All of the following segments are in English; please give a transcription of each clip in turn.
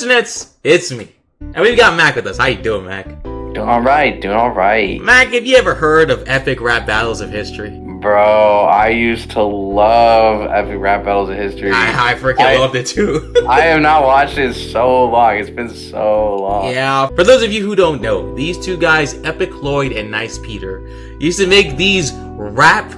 internets? It's me. And we've got Mac with us. How you doing, Mac? Doing alright. Mac, have you ever heard of epic rap battles of history? Bro, I used to love epic rap battles of history. I freaking loved it too. I have not watched it so long. It's been so long. Yeah, for those of you who don't know, these two guys, Epic Lloyd and Nice Peter, used to make these rap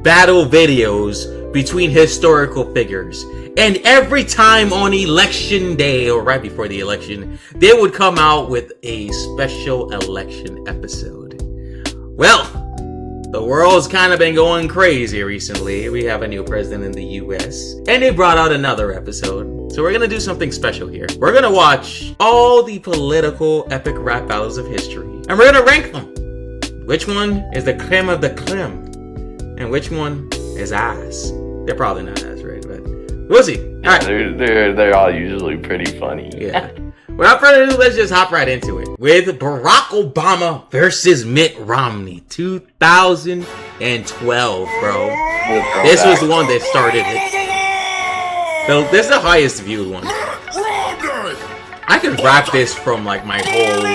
battle videos between historical figures. And every time on election day, or right before the election, they would come out with a special election episode. Well, the world's kind of been going crazy recently. We have a new president in the US, and they brought out another episode. So we're gonna do something special here. We're gonna watch all the political epic rap battles of history, and we're gonna rank them. Which one is the creme of the creme, and which one is ass? They're probably not ass, right? But we'll see. All right. They're all usually pretty funny. Yeah. Without further ado, let's just hop right into it. With Barack Obama versus Mitt Romney, 2012, bro. This was the one that started it. So this is the highest viewed one. I could rap this from like my whole...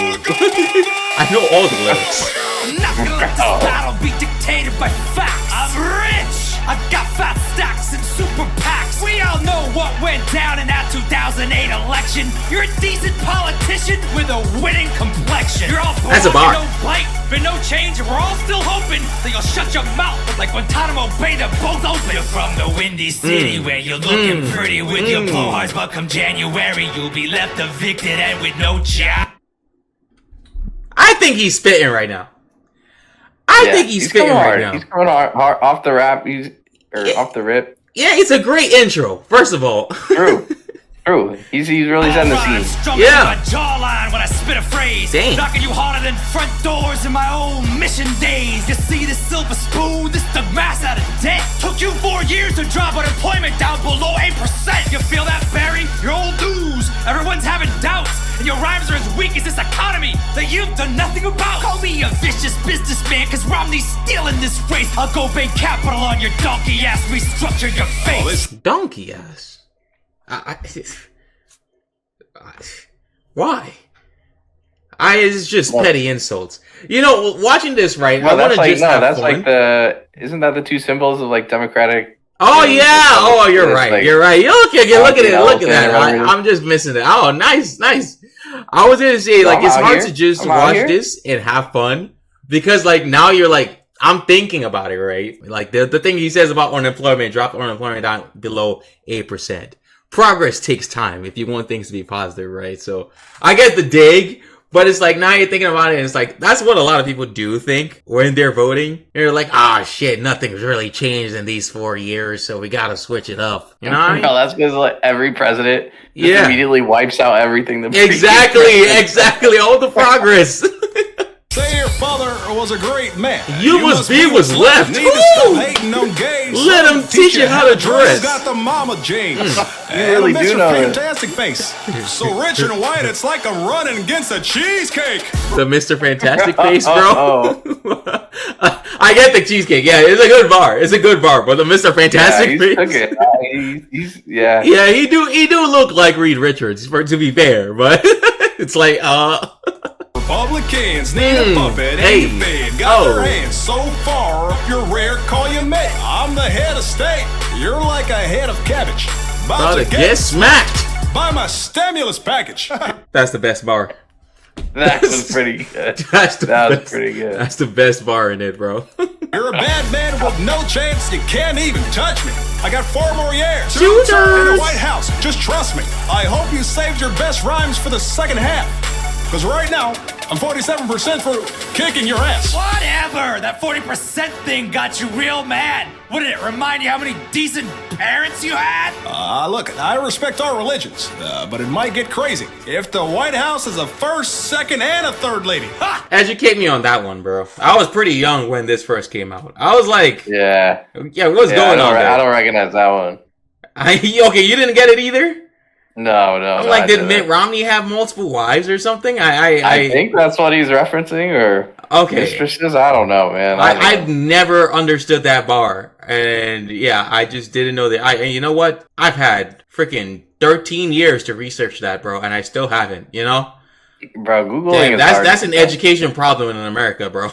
I know all the lyrics. Nothing like this battle be dictated by facts. I'm rich. I've got fat stacks and super PACs. We all know what went down in that 2008 election. You're a decent politician with a winning complexion. You're all That's a bar. No bite, but no change, and we're all still hoping that you'll shut your mouth like Guantanamo Bay, they're both open. You're from the Windy City where you're looking pretty with your blowhards, but come January you'll be left evicted and with no job. I think he's spitting right now. I think he's spitting right now. He's coming hard off the rap. Off the rip. Yeah, it's a great intro. First of all, True. He's really setting the scene. Yeah. My jawline when I spit a phrase. Dang. Knocking you harder than front doors in my old mission days. You see this silver spoon, this the mass out of debt. Took you 4 years to drop unemployment down below 8%. You feel that, Barry? You're old news. Everyone's having doubts, and your rhymes are as weak as this economy that you've done nothing about. Call me a vicious businessman, cause Romney's still in this race. I'll go bank capital on your donkey ass, restructure your face. Donkey ass. Why? It's just petty insults. You know, watching this, right? Well, I want to like, just have that's fun. like the. Isn't that the two symbols of like Democratic? Oh yeah. Oh, you're right. Like, you're right. Okay, look at it. Look at that. Everything. I'm just missing it. Oh, nice. I was gonna say, like, it's hard to just watch this and have fun because, like, now you're like, I'm thinking about it, right? Like the thing he says about unemployment, drop unemployment down below 8%. Progress takes time if you want things to be positive, right? So I get the dig, but it's like now you're thinking about it, and it's like that's what a lot of people do think when they're voting. They're like, shit, nothing's really changed in these 4 years, so we gotta switch it up. You know what I mean? No, that's because like every president just immediately wipes out everything. Exactly, all the progress. Say your father was a great man. You must be what's left. Need to stop hating on gays. Let him teach you how to dress. Got the mama jeans. You really do know that. Fantastic face. So rich and white, it's like I'm running against a cheesecake. The Mr. Fantastic face, bro. I get the cheesecake. Yeah, it's a good bar. But the Mr. Fantastic face. Yeah, he do look like Reed Richards, to be fair, but it's like Republicans need a puppet in your bed. Got their hands so far up your rear, call you Mitt. I'm the head of state. You're like a head of cabbage. About to get smacked. Buy my stimulus package. That's the best bar. That was pretty good. That was pretty good. That's the best bar in it, bro. You're a bad man with no chance. You can't even touch me. I got 4 more years. Shooters in the White House. Just trust me. I hope you saved your best rhymes for the second half. Because right now, I'm 47% for kicking your ass. Whatever! That 40% thing got you real mad. What did it remind you how many decent parents you had? Look, I respect our religions, but it might get crazy if the White House is a first, second, and a third lady. Ha! Educate me on that one, bro. I was pretty young when this first came out. I was like, what's going on there? I don't recognize that one. Okay, you didn't get it either? No. I'm like, did Mitt Romney have multiple wives or something? I think that's what he's referencing, or mistresses. I don't know, man. I've never understood that bar, and yeah, I just didn't know that. And you know what? I've had freaking 13 years to research that, bro, and I still haven't, you know? Bro, Googling is hard. That's an education problem in America, bro.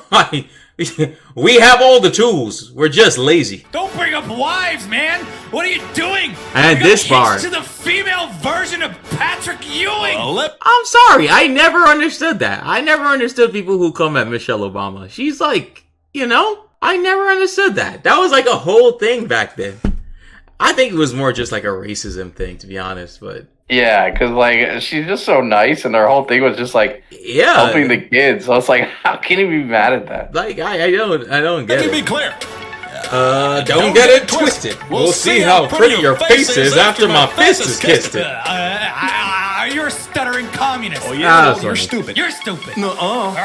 We have all the tools. We're just lazy. Don't bring up wives, man. What are you doing? And this bar. To the female version of Patrick Ewing. I'm sorry. I never understood that. I never understood people who come at Michelle Obama. She's like, you know, I never understood that. That was like a whole thing back then. I think it was more just like a racism thing, to be honest, but... Yeah, because, like, she's just so nice, and her whole thing was just, like, helping the kids. So it's like, how can you be mad at that? Like, I don't get it. Let me be clear. Don't get it twisted. We'll see how pretty your face is after my fist is kissed it. You're a stuttering communist. Oh, yeah, you're stupid. You're stupid. Nuh-uh. The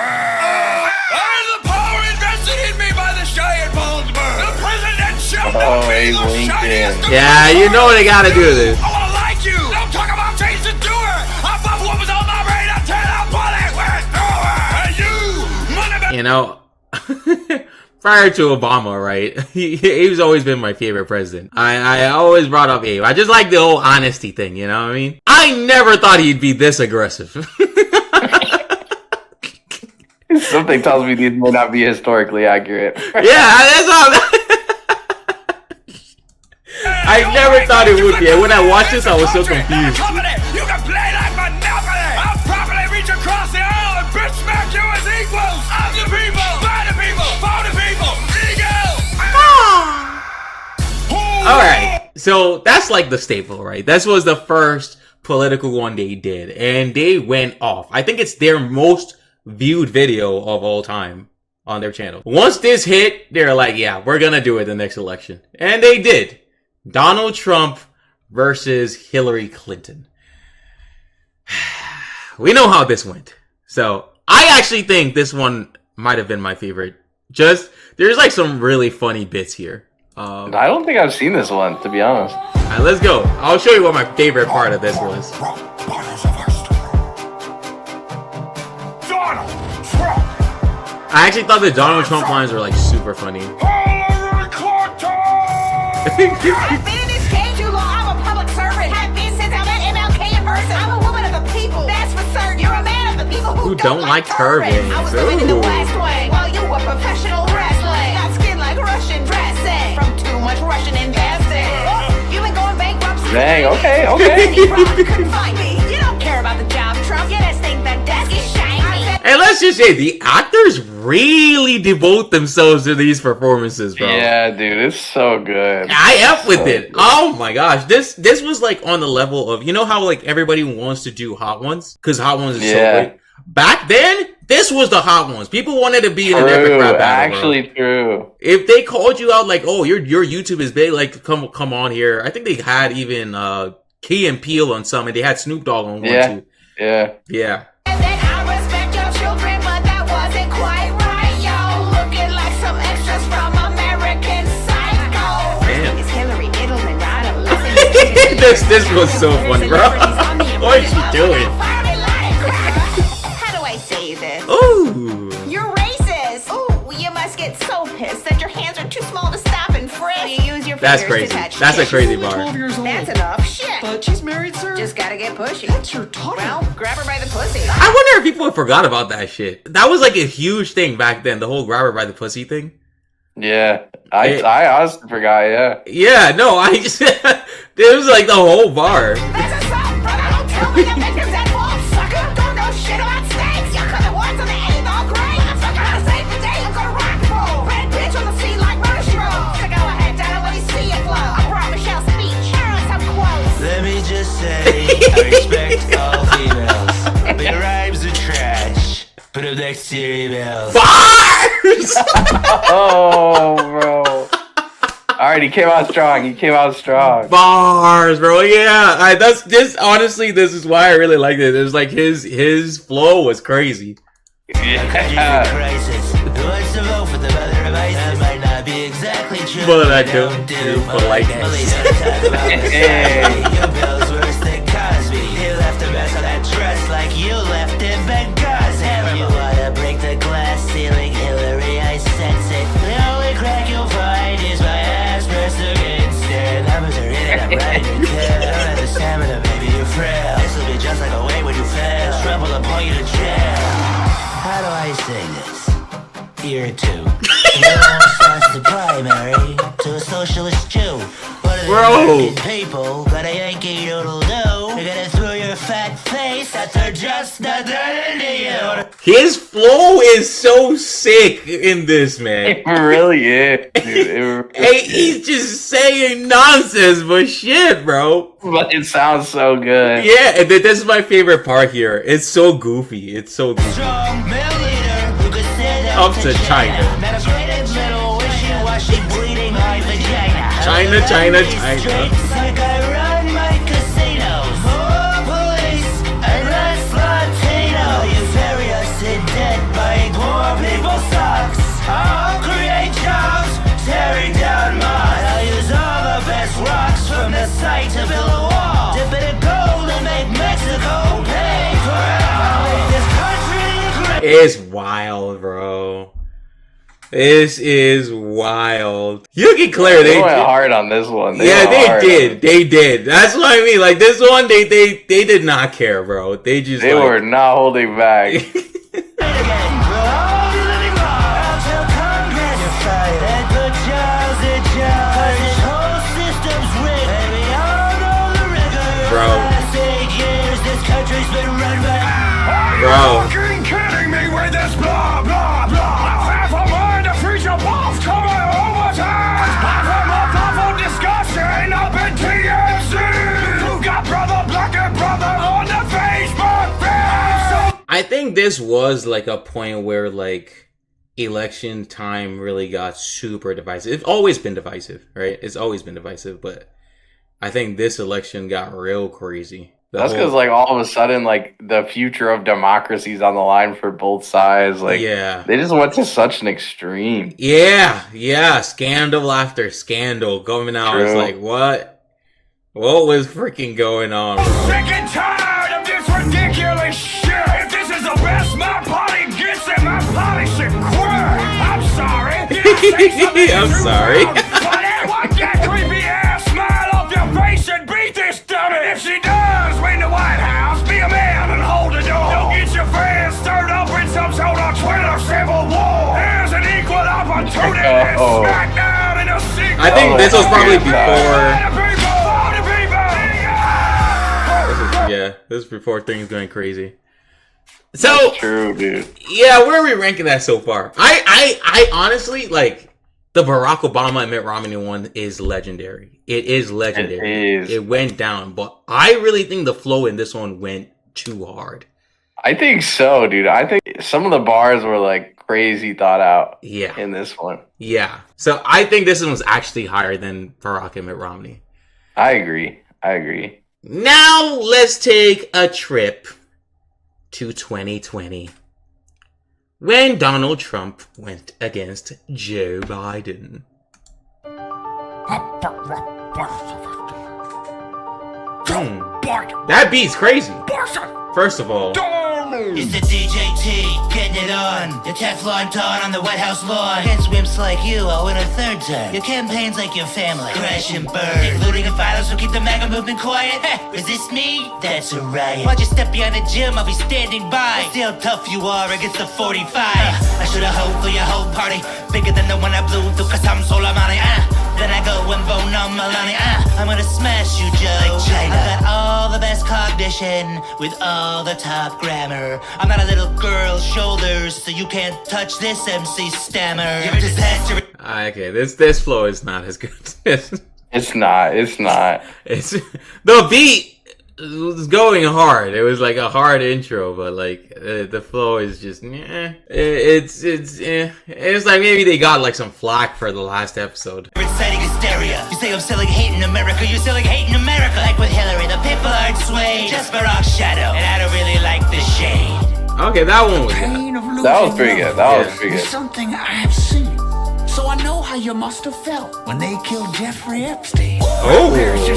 power invested in me by the giant Baldberg. The president shall Oh, not be Abe the Lincoln. shiniest. Yeah, you know they gotta do this. I wanna like you. Don't talk about Jason Stewart. I fuck what was on my brain until I put it where it's through. And you, money. You know, prior to Obama, right? He's always been my favorite president. I always brought up Abe. I just like the whole honesty thing, you know what I mean? I never thought he'd be this aggressive. Something tells me these may not be historically accurate. Yeah, that's all. I never thought it would be. And when I watched this, I was so confused. You can play like Monopoly. I'll properly reach across the aisle and bitch smack you as equals. Of the people, by the people, for the people. All right, so that's like the staple, right? This was the first political one they did, and they went off. I think it's their most viewed video of all time on their channel. Once this hit, they're like, yeah, we're gonna do it the next election. And they did. Donald Trump versus Hillary Clinton. We know how this went. So I actually think this one might have been my favorite. Just, there's like some really funny bits here. I don't think I've seen this one, to be honest. Alright, let's go. I'll show you what my favorite part of this was. I actually thought the Donald Trump lines were like super funny. I've been in this game too long. I'm a public servant. Have been since I met MLK in person. I'm a woman of the people. That's for certain. You're a man of the people who don't like turbans. I was living in the West Wing while you were professional wrestling. Got skin like Russian dressing from too much Russian investing. You've been going bankrupt. Dang, okay. Couldn't find me. You don't care about the job, Trump. You just think that desk is shiny. And let's just say, the actors really devote themselves to these performances, bro. Yeah, dude, it's so good. I F with it. Oh my gosh. This was like on the level of, you know how like everybody wants to do Hot Ones? Because Hot Ones is so great. Back then, this was the Hot Ones. People wanted to be in an epic rap battle, actually, bro. true. If they called you out like, oh, your YouTube is big, like come on here. I think they had even Key and Peele on some, and they had Snoop Dogg on one too. Yeah. And then I respect your children, but that wasn't quite right, yo. Looking like some extras from American Psycho. Damn. It's Hillary Middleman, right? Listen, this was so funny, bro. What is she doing? How do I say this? Ooh. You're racist. Ooh, you must get so pissed that your hands are too small to stop and frisk. You use your That's fingers crazy. to touch That's a tits. crazy She's only bar. 12 years old. That's enough. Shit. But she's married, sir. Just gotta get pushy. That's your daughter. Well, grab her by the pussy. I wonder if people forgot about that shit. That was like a huge thing back then, the whole grab her by the pussy thing. Yeah. I honestly forgot, yeah. Yeah, no, I just it was like the whole bar. That's assault, brother. Don't tell me the victim's at fault, sucker. Don't know shit about snakes. You could have watched on the 8th grade. I'm stuck on a save the day. I'm gonna rock and roll. Red bitch on the scene like mushroom. So go ahead, Donna, let me see it flow. I brought Michelle's speech. Here are some quotes. Let me just say, I respect all females. But your rhymes are trash. Put them next to your emails. Bars! Oh, bro. Alright, he came out strong. Bars, bro. Yeah, that's this. Honestly, this is why I really liked it. It was like his flow was crazy. Yeah. Crisis. Who wants to vote for the mother of ISIS? That might not be exactly true. But I don't do politeness. Your bill's worse than Cosby. You left a mess on that dress like you left in Benghazi. You wanna break the glass ceiling, Hillary, I sense it. The only crack you'll find is my ass pressed against it. Numbers are in it, I'm riding your kid. I don't have the stamina, man. want you to jail. How do I say this? Here too. You almost lost the primary to a socialist Jew. What are the American people got a Yankee doodle do? They're gonna throw your fat face that they're just not that into you. His flow is so sick in this, man. It really is, dude. Hey, he's just saying nonsense, but shit, bro. But it sounds so good. Yeah, and this is my favorite part here. It's so goofy. It's so goofy. Strong male leader who could stand Up to China. Medicated little wishy-washy bleeding eye vagina. China. Streets like I run my casinos. More police and less Latino. You bury us in debt buying poor people's socks. I'll create jobs, tearing down mosques. I'll use all the best rocks from the site to build a wall. Dip it in gold and make Mexico pay for it all. Make this country great. It's wild, bro. This is wild. You can clear. They went hard on this one. They did. That's what I mean. Like this one, they did not care, bro. They just were not holding back. Bro. Fucking kidding me with this blah blah blah. Half a mind to freeze your balls coming overtime. Half a discussion up in TMC. You got brother black and brother on the Facebook page. I think this was like a point where like election time really got super divisive. It's always been divisive, right? It's always been divisive, but I think this election got real crazy. That's because, like, all of a sudden, like, the future of democracy is on the line for both sides. Like, they just went to such an extreme. Yeah. Scandal after scandal coming out. It's like, what? What was freaking going on, bro? Sick and tired of this ridiculous shit. If this is the best my party gets, then my party should quit. I'm sorry. I'm sorry. Wipe that creepy ass smile off your face and beat this dummy. If she does win the White House, be a man and hold the door. Don't get your fans stirred up in some sort of Twitter civil war. There's an equal opportunity smackdown in a secret. I think this was probably before. This is before things going crazy. So that's true, dude. Yeah, where are we ranking that so far? I honestly like. The Barack Obama and Mitt Romney one is legendary. It is legendary. It is. It went down, but I really think the flow in this one went too hard. I think so, dude. I think some of the bars were like crazy thought out. Yeah. In this one. Yeah. So I think this one was actually higher than Barack and Mitt Romney. I agree. Now let's take a trip to 2020. When Donald Trump went against Joe Biden. That beat's crazy. First of all, it's the DJT, getting it on. Your Teflon Dawn on the White House lawn. Against wimps like you, I'll win a third time. Your campaign's like your family, crash and burn. Looting and violence will keep the MAGA movement quiet. Resist me? That's a riot. Why'd you step behind the gym? I'll be standing by. See how tough you are against the 45. I should've hoped for your whole party. Bigger than the one I blew through cause I'm Soleimani. Then I go and vote on Melania. I'm gonna smash you, Joe. Like China. I've got all the best cognition with all the top grammar. I'm not a little girl's shoulders, so you can't touch this MC stammer. You're a disaster. Okay, this flow is not as good. It's not. It's the beat was going hard. It was like a hard intro, but like the flow is just it's like maybe they got like some flack for the last episode. Inciting hysteria. You say I'm selling hate in America. You're selling hate in America. Like with Hillary, the people aren't swayed. Just Barack's shadow, and I don't really like the shade. Okay, that one was good. That was pretty good. That was pretty good. Something I have seen. So I know how you must have felt when they killed Jeffrey Epstein. Oh,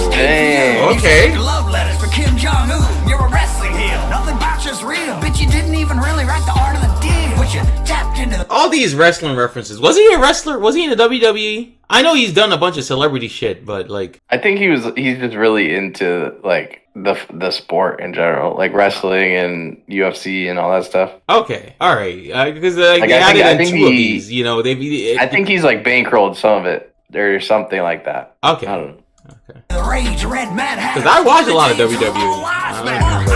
dang. Okay. Love letters for Kim Jong-un. You're a wrestling heel. Nothing about you's real. Bitch, you didn't even really write the art of the deal. But you tapped into the all these wrestling references. Was he a wrestler? Was he in the WWE? I know he's done a bunch of celebrity shit, but like, I think he's just really into like the sport in general, like wrestling and UFC and all that stuff. Okay, all right, because they added in two of these. You know, I think he's like bankrolled some of it or something like that. Okay, I don't know. Okay. Because I watch a lot of WWE. I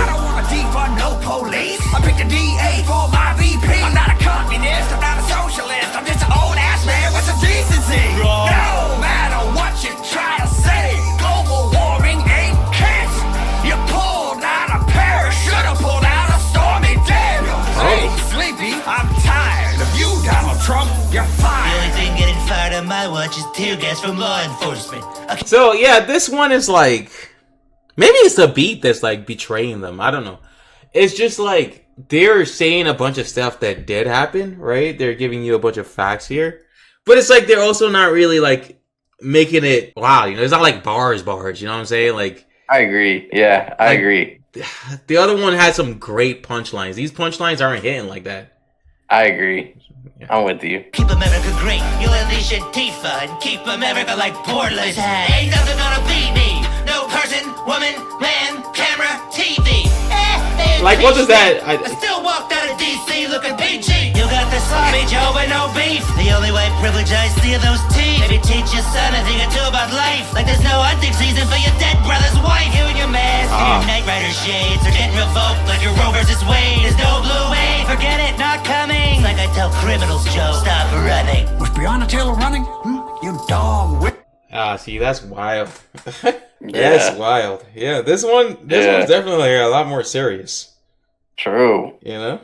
don't want to defund no police. I picked a DA for my VP. I'm not a communist. I'm not a socialist. I'm just an old ass man with some decency. No matter what you try to say, global warming ain't catch. You pulled out a parachute. Should've pulled out a stormy Daniel. Hey, sleepy. I'm tired of you, Donald Trump. You're fired. The only thing getting fired on my watch is tear gas from law enforcement. Okay. So yeah, this one is like, maybe it's the beat that's like betraying them. I don't know. It's just like they're saying a bunch of stuff that did happen, right? They're giving you a bunch of facts here, but it's like they're also not really like making it. Wow, you know, it's not like bars. You know what I'm saying? Like, I agree. Yeah, I agree. The other one had some great punchlines. These punchlines aren't hitting like that. I agree. Yeah. I'm with you. Keep America great. You'll unleash Antifa and keep America like Portland. Ain't nothing gonna beat me. No person, woman, man, camera, TV. Like, what is that? I still walked out of DC looking peachy. You got the sloppy Joe but no beef. The only white privilege I see are those teeth. Maybe teach your son a thing or two about life. Like there's no hunting season for your dead brother's wife. You and your mask and your Knight Rider shades are getting revoked like your Roe versus Wade. There's no blue wave. Forget it, not coming. Like I tell criminals, Joe, stop running. Was Breonna Taylor running? You dog whip. See, that's wild. That's wild. Yeah, this one's definitely a lot more serious. True. You know?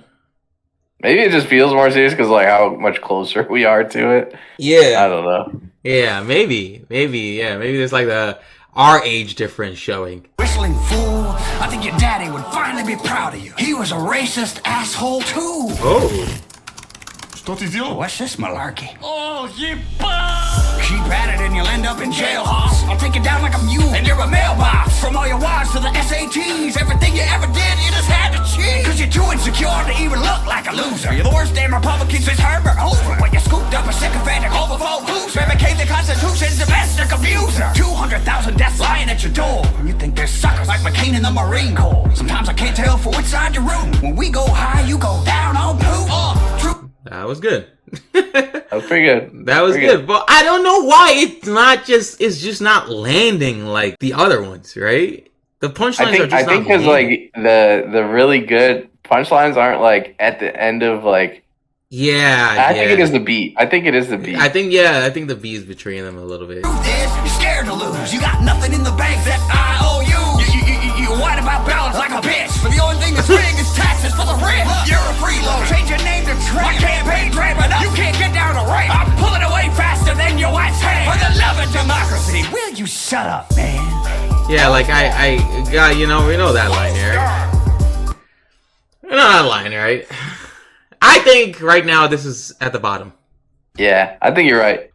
Maybe it just feels more serious because like how much closer we are to it. Yeah. I don't know. Yeah, maybe. Yeah, maybe there's like our age difference showing. Whistling fool. I think your daddy would finally be proud of you. He was a racist asshole too. Oh. What's this malarkey? Oh, keep at it and you'll end up in jail, hoss. I'll take it down like a mule and you're a mailbox. From all your wives to the SATs, everything you ever did, you just had to cheat. Cause you're too insecure to even look like a loser. You're the worst damn Republican since Herbert Hoover. When you scooped up a sycophantic homophobe loser, became the Constitution's domestic abuser. 200,000 deaths lying at your door. You think they're suckers like McCain in the Marine Corps. Sometimes I can't tell for which side you room. When we go high, you go down on poop. True. That was good. That was pretty good. That was good. But I don't know why it's just not landing like the other ones, right? The punchlines are just I think because like the really good punchlines aren't like at the end of like. Yeah, I think it is the beat. I think the beat is betraying them a little bit. Truth is, you're scared to lose. You got nothing in the bank that I owe you. You whine about balance like a bitch, but the only thing that's big is taxes for the rich. You're a freeloader. Change your name to Trump. My campaign tramp enough. You can't get down to rape. I'm pulling away faster than your wife's hand. For the love of democracy, will you shut up, man? Yeah, like I you know, we know that line, right? We know that line, right? I think right now this is at the bottom. Yeah, I think you're right.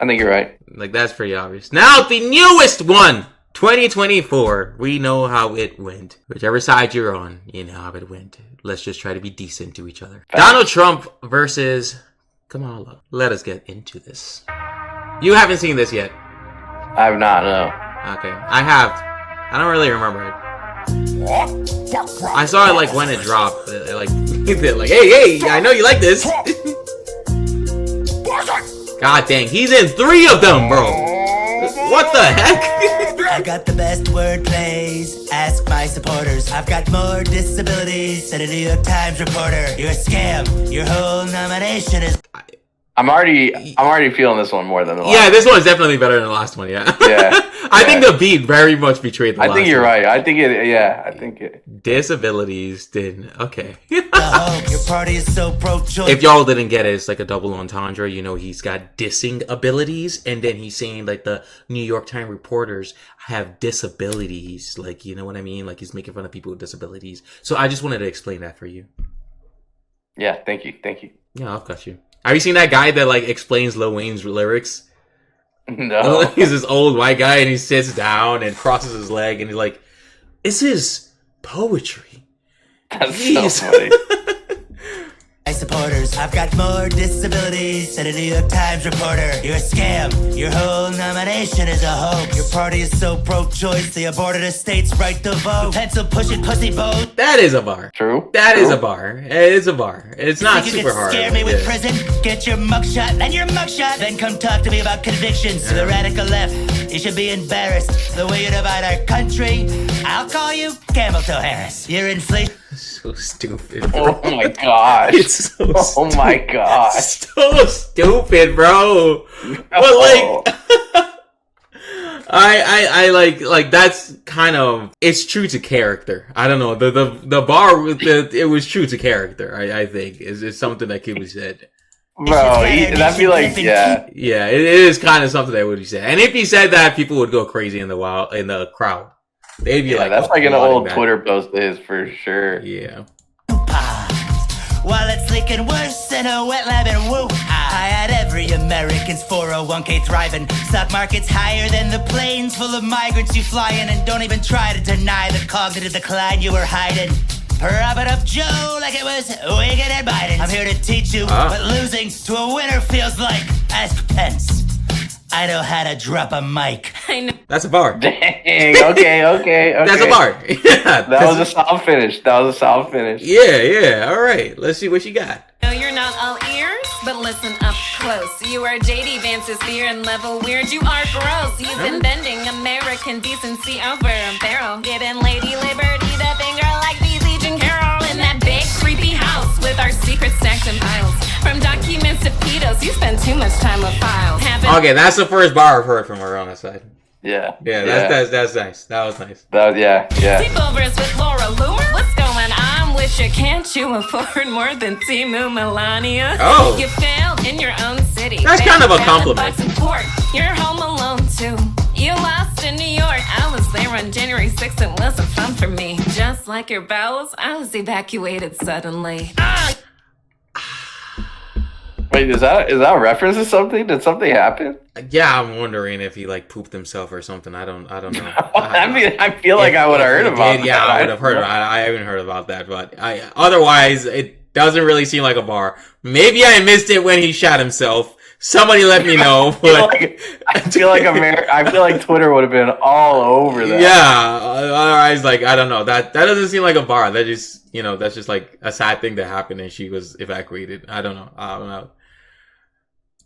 Like, that's pretty obvious. Now, the newest one! 2024. We know how it went. Whichever side you're on, you know how it went. Let's just try to be decent to each other. Donald Trump versus Kamala. Let us get into this. You haven't seen this yet. I have not, no. Okay, I have. I don't really remember it. I saw it like when it dropped. Like, like, hey, I know you like this. God dang, he's in 3 of them, bro. What the heck? I got the best word plays. Ask my supporters. I've got more disabilities than a New York Times reporter. You're a scam. Your whole nomination is. I'm already feeling this one more than the last. Yeah, this one is definitely better than the last one. Yeah. I think the beat very much betrayed the last one. I think you're right. I think it. Disabilities didn't. Okay. Your party is so pro-choice. If y'all didn't get it, it's like a double entendre. You know, he's got dissing abilities, and then he's saying like the New York Times reporters have disabilities. Like, you know what I mean? Like, he's making fun of people with disabilities. So I just wanted to explain that for you. Yeah. Thank you. Yeah, I'll cut you. Have you seen that guy that like explains Lil Wayne's lyrics? No. He's this old white guy and he sits down and crosses his leg and he's like, "This is poetry." That's so funny. I supporters. I've got more disabilities than a New York Times reporter. You're a scam. Your whole nomination is a hoax. Your party is so pro-choice, they aborted a state's right to vote. Pencil pushing pussy boat. That is a bar. True. That is a bar. It is a bar. It's not super hard. Scare me with prison. Get your mugshot and your mugshot. Then come talk to me about convictions. To the radical left, you should be embarrassed. The way you divide our country, I'll call you Camel Toe Harris. You're inflation. So stupid, bro. Oh my gosh. It's so oh my gosh. So stupid, bro. No. But like I like that's kind of, it's true to character. I don't know. The bar with it was true to character, I think. Is something that could be said. Bro, that'd be like, yeah, it is kind of something that would be said. And if he said that, people would go crazy in the crowd. They'd be like, that's like an old Twitter post is for sure. Yeah. While it's leaking worse than a wet lab in Wuhan. I had every American's 401k thriving. Stock market's higher than the planes full of migrants you fly in. And don't even try to deny the cognitive decline you were hiding. Prop it up Joe like it was Wicked and Biden. I'm here to teach you what losing to a winner feels like. Ask Pence. I know how to drop a mic. I know. That's a bar. Dang, okay. That's a bar. Yeah, that was a solid finish. Yeah, alright. Let's see what you got. No, you're not all ears, but listen up close. You are JD Vance's fear and level weird. You are gross. You've been bending American decency over a barrel. Giving Lady Liberty the finger like BZ Jean Carroll. In that big creepy house with our secret stacks and piles. From documents to pedos, you spend too much time with files. Okay, that's the first bar I've heard from her on that side. Yeah, that's nice. That was nice. Yeah. Sleepovers with Laura Loomer? What's going on with you? Can't you afford more than Timu Melania? Oh. You failed in your own city. That's kind of a compliment. You're home alone too. You lost in New York. I was there on January 6th. It wasn't fun for me. Just like your bowels, I was evacuated suddenly. Wait, is that a reference to something? Did something happen? Yeah, I'm wondering if he like pooped himself or something. I don't know. I feel like I would have heard about that. Yeah, I would have heard. I haven't heard about that, but otherwise it doesn't really seem like a bar. Maybe I missed it when he shot himself. Somebody let me know. But I feel like Twitter would have been all over that. Yeah, otherwise, like, I don't know. That doesn't seem like a bar. That just, that's just like a sad thing that happened and she was evacuated. I don't know.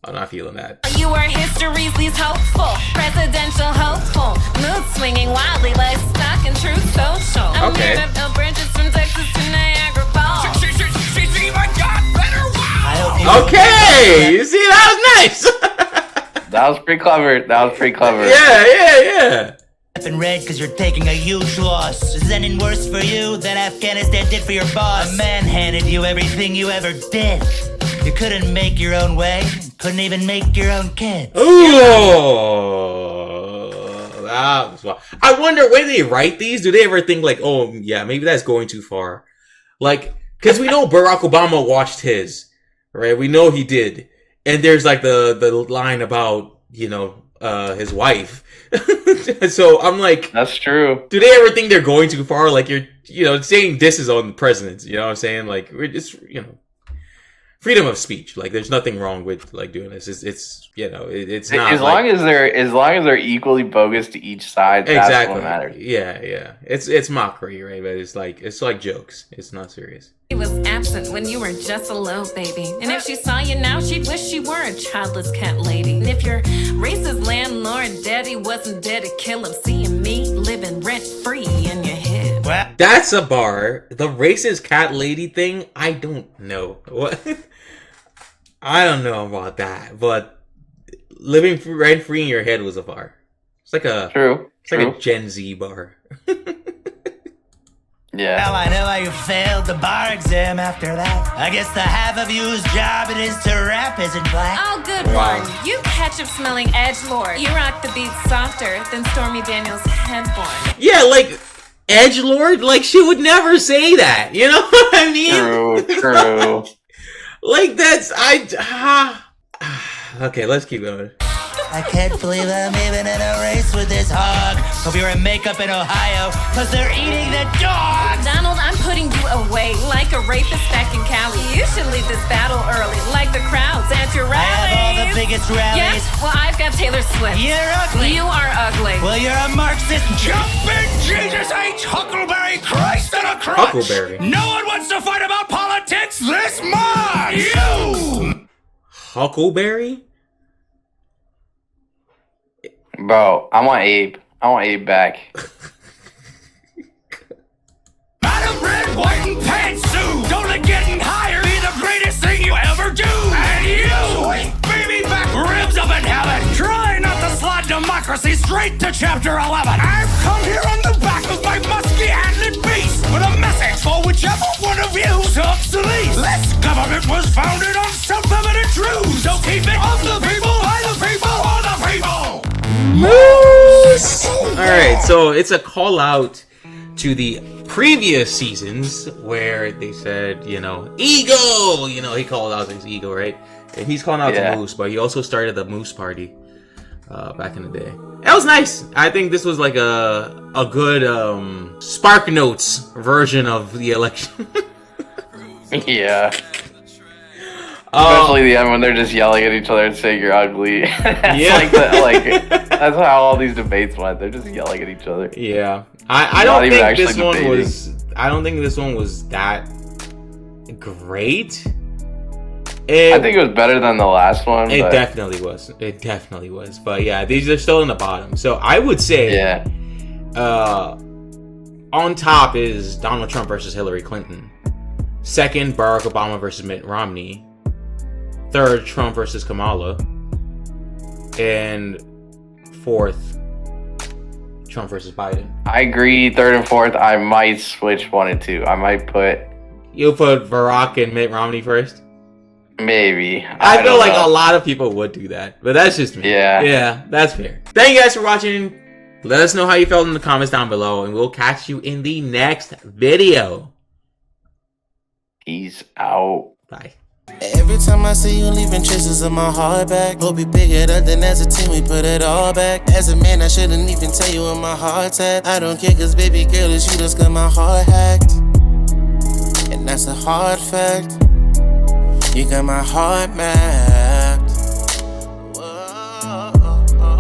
I'm not feeling that. You are history's least hopeful, presidential hopeful, mood swinging wildly like stock and truth social. I'm okay. Here to build bridges from Texas to Niagara Falls. She's even got better wow. Okay, you see, that was nice. That was pretty clever. Yeah. In red because you're taking a huge loss. Is ending worse for you than Afghanistan did for your boss? A man handed you everything you ever did. You couldn't make your own way. Couldn't even make your own kids. Ooh, that was wild. I wonder when they write these, do they ever think like, oh yeah, maybe that's going too far? Like, because we know Barack Obama watched his, right? We know he did, and there's like the line about his wife. So I'm like, that's true. Do they ever think they're going too far? Like you're saying this is on the president. You know what I'm saying? Like we're just freedom of speech. Like there's nothing wrong with like doing this. It's not as long as they're equally bogus to each side. Exactly. That's what matters. Yeah. It's mockery, right? But it's like jokes. It's not serious. She was absent when you were just a little baby. And if she saw you now, she'd wish she were a childless cat lady. And if your racist landlord daddy wasn't dead to kill him, seeing me living rent-free in your head. Well, that's a bar. The racist cat lady thing, I don't know. What? I don't know about that. But living rent-free in your head was a bar. It's like a... True. It's like a Gen Z bar. Yeah. Well, I know how you failed the bar exam after that. I guess the half of you whose job it is to rap isn't black. Oh, good one. You ketchup-smelling edgelord. You rock the beat softer than Stormy Daniels' headboard. Yeah, like, edgelord? Like, she would never say that. You know what I mean? True. Like, that's... Okay, let's keep going. I can't believe I'm even in a race with this hog. Hope you're in makeup in Ohio, cause they're eating the dogs. Donald, I'm putting you away like a rapist back in Cali. You should leave this battle early, like the crowds at your rallies. I have all the biggest rallies. Yes, well, I've got Taylor Swift. You're ugly. You are ugly. Well, you're a Marxist. Jumping Jesus H. Huckleberry Christ and a crutch. Huckleberry. No one wants to fight about politics this much. You. Huckleberry? Bro, I want Abe. I want Abe back. Madam Red, White, and Pantsuit. Don't let getting higher be the greatest thing you ever do. And you, sweet baby back ribs up in heaven. Try not to slide democracy straight to chapter 11. I've come here on the back of my musky antlered beast with a message for whichever one of you sucks the least. This government was founded on self-evident truths. So keep it of the people, by the people, for the people. Moose! Alright, so it's a call out to the previous seasons where they said, you know, ego! You know, he called out his ego, right? And he's calling out to Moose, but he also started the Moose Party back in the day. That was nice. I think this was like a good Spark Notes version of the election. Yeah. Especially the end when they're just yelling at each other and saying you're ugly. That's how all these debates went. They're just yelling at each other. Yeah. I don't think this one was. I don't think this one was that great. I think it was better than the last one. It definitely was. It definitely was. But yeah, these are still in the bottom. So I would say, on top is Donald Trump versus Hillary Clinton. Second, Barack Obama versus Mitt Romney. Third, Trump versus Kamala. And fourth, Trump versus Biden. I agree. Third and fourth, I might switch 1 and 2. I might put... You'll put Barack and Mitt Romney first? Maybe. I feel like a lot of people would do that. But that's just me. Yeah. Yeah, that's fair. Thank you guys for watching. Let us know how you felt in the comments down below. And we'll catch you in the next video. Peace out. Bye. Every time I see you leaving traces of my heart back. Hope we pick it up, then as a team we put it all back. As a man I shouldn't even tell you where my heart's at. I don't care cause baby girl it's you just got my heart hacked. And that's a hard fact. You got my heart mad.